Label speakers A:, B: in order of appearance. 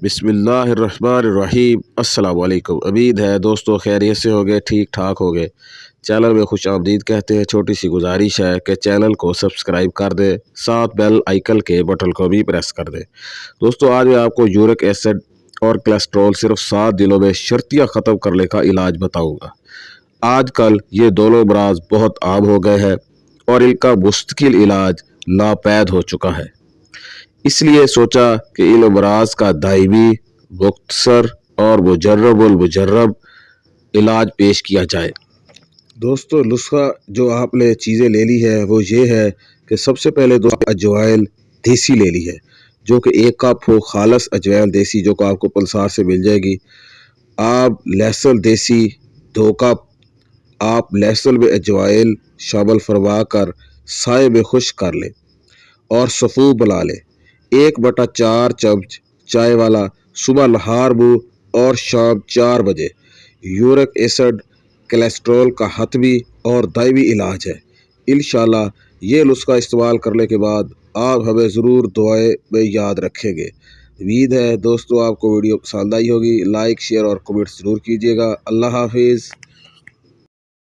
A: बिस्मिल्लाहिर्रहमानिर्रहीम। अस्सलाम वालेकुम। उम्मीद है दोस्तों खैरियत से होगे, ठीक ठाक होगे। चैनल में खुश आमदीद कहते हैं। छोटी सी गुजारिश है कि चैनल को सब्सक्राइब कर दे, साथ बेल आइकन के बटन को भी प्रेस कर दे। दोस्तों आज मैं आपको यूरिक एसिड और कोलेस्ट्रॉल सिर्फ 7 दिनों में शर्तिया ख़त्म करने का इलाज बताऊँगा। आजकल ये दोनों अमराज बहुत आम हो गए हैं और इनका मुस्तकिल इलाज नापैद हो चुका है। इसलिए सोचा कि इन अमराज का दायमी, मुख्तसर और मुजर्रब इलाज पेश किया जाए। दोस्तों नुस्खा जो आपने चीज़ें ले ली है वो ये है कि सबसे पहले अजवाइन देसी ले ली है, जो कि 1 कप हो, खालस अजवाइन देसी, जो कि आपको पलसार से मिल जाएगी। आप लहसुन देसी 2 कप, आप लहसुन में अजवाइन शामिल फरमा कर साए में खुश्क कर लें और सफ़ू बना लें। 1/4 चम्मच चाय वाला सुबह नहार मुँह और शाम 4 बजे। यूरिक एसिड कोलेस्ट्रॉल का हतमी और दायमी इलाज है। इंशाल्लाह ये नुस्खा इस्तेमाल करने के बाद आप हमें ज़रूर दुआएं में याद रखेंगे। उम्मीद है दोस्तों आपको वीडियो पसंद आई होगी। लाइक, शेयर और कमेंट ज़रूर कीजिएगा। अल्लाह हाफिज़।